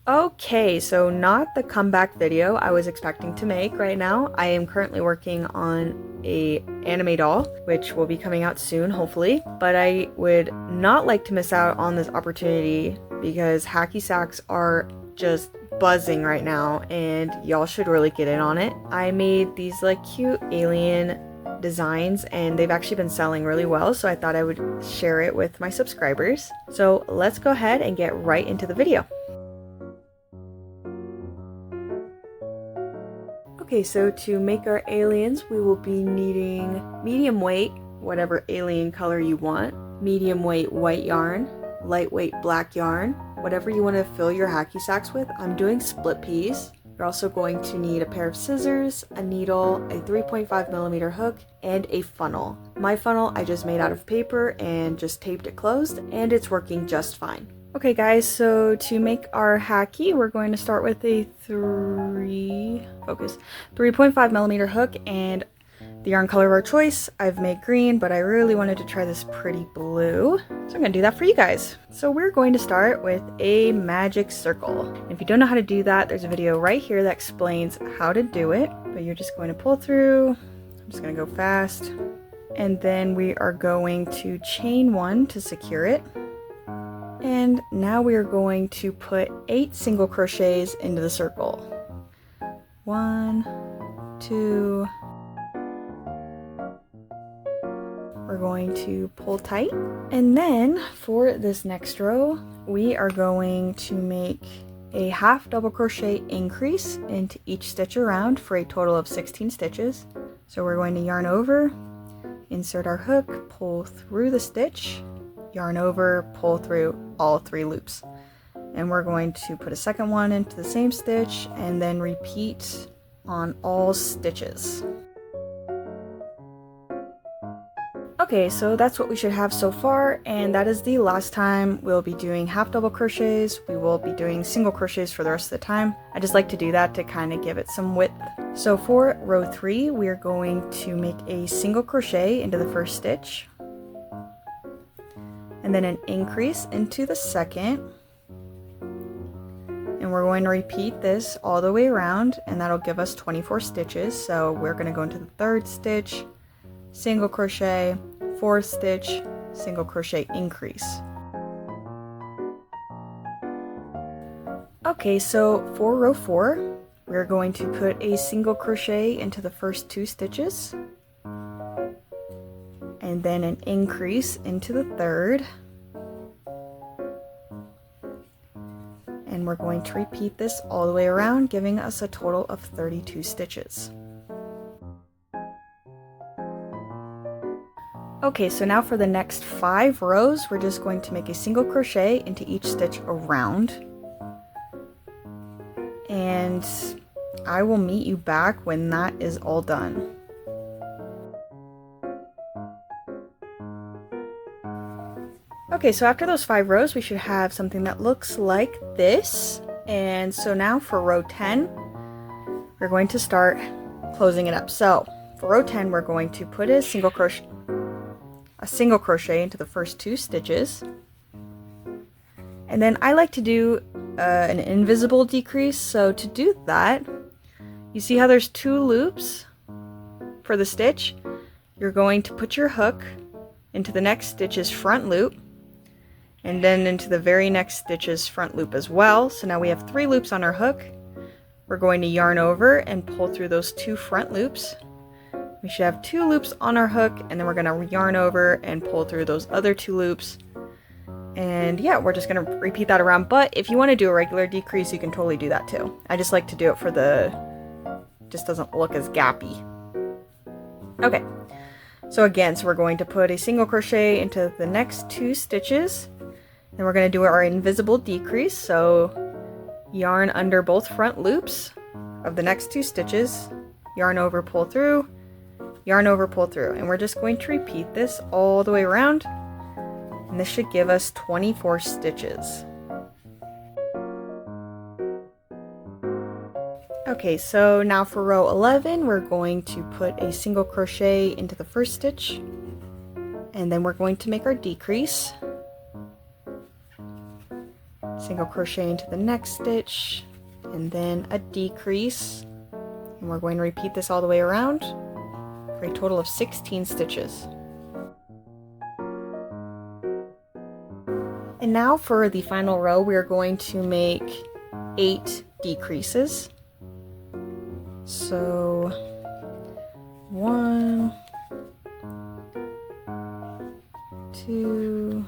Okay, so not the comeback video I was expecting to make right now. I am currently working on a anime doll, which will be coming out soon, hopefully. But I would not like to miss out on this opportunity because hacky sacks are just buzzing right now and y'all should really get in on it. I made these like cute alien designs and they've actually been selling really well, so I thought I would share it with my subscribers. So let's go ahead and get right into the video. Okay, so to make our aliens, we will be needing medium weight, whatever alien color you want, medium weight white yarn, lightweight black yarn, whatever you want to fill your hacky sacks with. I'm doing split peas. You're also going to need a pair of scissors, a needle, a 3.5mm hook, and a funnel. My funnel I just made out of paper and just taped it closed, and it's working just fine. Okay guys, so to make our hacky, we're going to start with a 3.5mm hook and the yarn color of our choice. I've made green, but I really wanted to try this pretty blue, so I'm gonna do that for you guys. So we're going to start with a magic circle. And if you don't know how to do that, there's a video right here that explains how to do it, but you're just going to pull through. I'm just gonna go fast. And then we are going to chain one to secure it. And now we are going to put 8 single crochets into the circle. 1, 2. We're going to pull tight. And then for this next row, we are going to make a half double crochet increase into each stitch around for a total of 16 stitches. So we're going to yarn over, insert our hook, pull through the stitch, yarn over, pull through all 3 loops. And we're going to put a second one into the same stitch and then repeat on all stitches. Okay, so that's what we should have so far, and that is the last time we'll be doing half double crochets. We will be doing single crochets for the rest of the time. I just like to do that to kind of give it some width. So for row 3, we are going to make a single crochet into the first stitch, and then an increase into the second, and we're going to repeat this all the way around, and that'll give us 24 stitches. So we're going to go into the third stitch, single crochet, fourth stitch, single crochet increase. Okay, so for row 4, we're going to put a single crochet into the first 2 stitches, and then an increase into the third, and we're going to repeat this all the way around, giving us a total of 32 stitches. Okay, so now for the next 5 rows, we're just going to make a single crochet into each stitch around, and I will meet you back when that is all done. Okay, so after those 5 rows, we should have something that looks like this. And so now for row 10, we're going to start closing it up. So for row 10, we're going to put a single crochet into the first 2 stitches. And then I like to do an invisible decrease. So to do that, you see how there's 2 loops for the stitch? You're going to put your hook into the next stitch's front loop, and then into the very next stitch's front loop as well. So now we have 3 loops on our hook. We're going to yarn over and pull through those 2 front loops. We should have 2 loops on our hook, and then we're going to yarn over and pull through those other 2 loops. And yeah, we're just going to repeat that around. But if you want to do a regular decrease, you can totally do that too. I just like to do it for just doesn't look as gappy. Okay, so again, we're going to put a single crochet into the next 2 stitches. Then we're going to do our invisible decrease, so yarn under both front loops of the next 2 stitches, yarn over, pull through, yarn over, pull through, and we're just going to repeat this all the way around, and this should give us 24 stitches. Okay, so now for row 11, we're going to put a single crochet into the first stitch, and then we're going to make our decrease. single crochet into the next stitch, and then a decrease. And we're going to repeat this all the way around for a total of 16 stitches. And now for the final row, we are going to make 8 decreases. So 1, 2.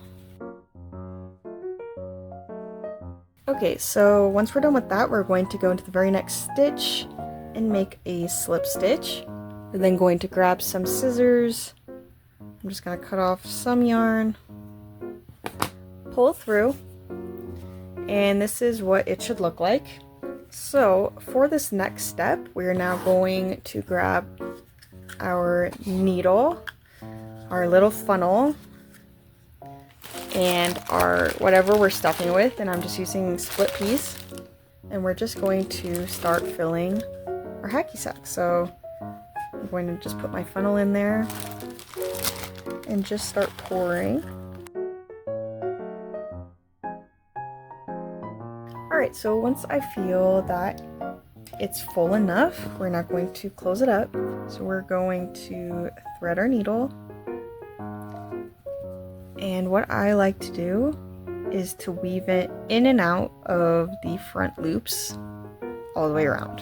Okay, so once we're done with that, we're going to go into the very next stitch and make a slip stitch. We're then going to grab some scissors. I'm just going to cut off some yarn, pull through, and this is what it should look like. So for this next step, we're now going to grab our needle, our little funnel, and our whatever we're stuffing with, and I'm just using split piece, and we're just going to start filling our hacky sack. So I'm going to just put my funnel in there and just start pouring. Alright, so once I feel that it's full enough, we're not going to close it up. So we're going to thread our needle. And what I like to do is to weave it in and out of the front loops all the way around.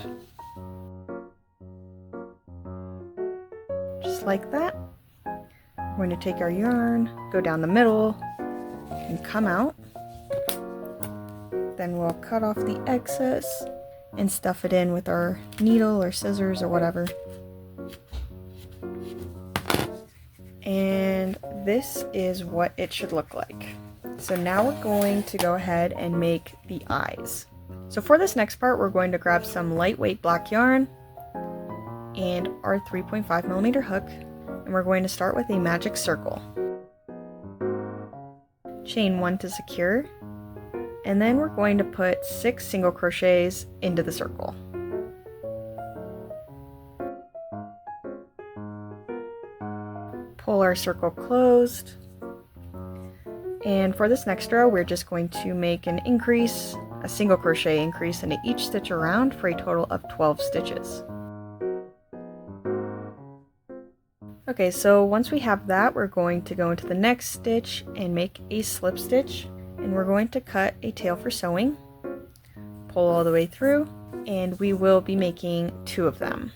Just like that. We're going to take our yarn, go down the middle, and come out. Then we'll cut off the excess and stuff it in with our needle or scissors or whatever. And this is what it should look like. So now we're going to go ahead and make the eyes. So for this next part, we're going to grab some lightweight black yarn and our 3.5mm hook, and we're going to start with a magic circle. Chain 1 to secure, and then we're going to put 6 single crochets into the circle. Pull our circle closed, and for this next row we're just going to make an increase, a single crochet increase into each stitch around for a total of 12 stitches. Okay, so once we have that, we're going to go into the next stitch and make a slip stitch, and we're going to cut a tail for sewing, pull all the way through, and we will be making 2 of them.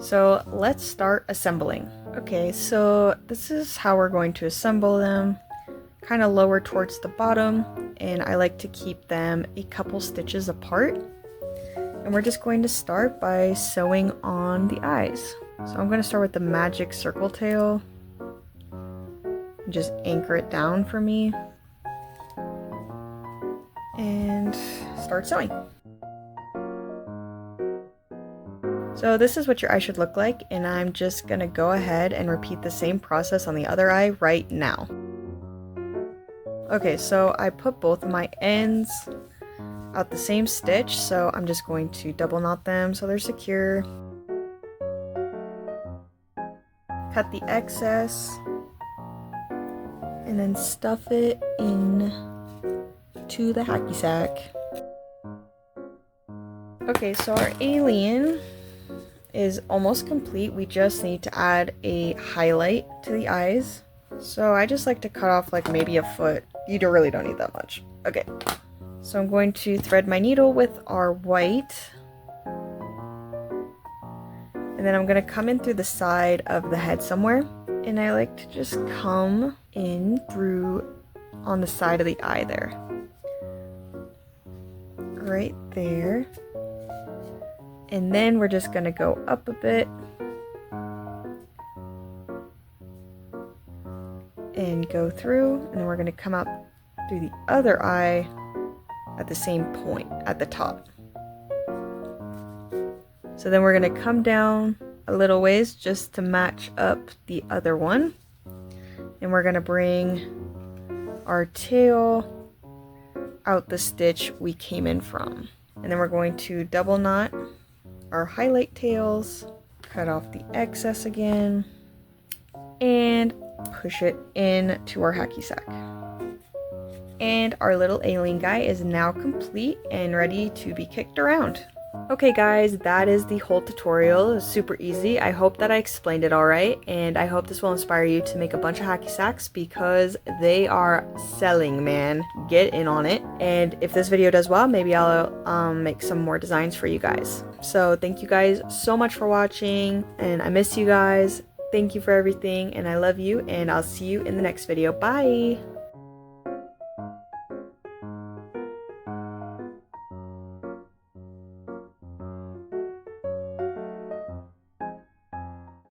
So let's start assembling. Okay, so this is how we're going to assemble them, kind of lower towards the bottom, and I like to keep them a couple stitches apart. And we're just going to start by sewing on the eyes. So I'm going to start with the magic circle tail, and just anchor it down for me, and start sewing. So this is what your eye should look like, and I'm just gonna go ahead and repeat the same process on the other eye right now. Okay, so I put both of my ends out the same stitch, so I'm just going to double knot them so they're secure. Cut the excess, and then stuff it in to the hacky sack. Okay, so our alien is almost complete. We just need to add a highlight to the eyes. So I just like to cut off like maybe a foot. You really don't need that much. Okay, so I'm going to thread my needle with our white, and then I'm going to come in through the side of the head somewhere, and I like to just come in through on the side of the eye there, right there. And then we're just going to go up a bit and go through, and then we're going to come out through the other eye at the same point at the top. So then we're going to come down a little ways just to match up the other one, and we're going to bring our tail out the stitch we came in from, and then we're going to double knot our highlight tails, cut off the excess again, and push it in to our hacky sack. And our little alien guy is now complete and ready to be kicked around. Okay guys, that is the whole tutorial. It was super easy. I hope that I explained it alright, and I hope this will inspire you to make a bunch of hacky sacks because they are selling, man. Get in on it. And if this video does well, maybe I'll make some more designs for you guys. So thank you guys so much for watching, and I miss you guys. Thank you for everything, and I love you, and I'll see you in the next video. Bye!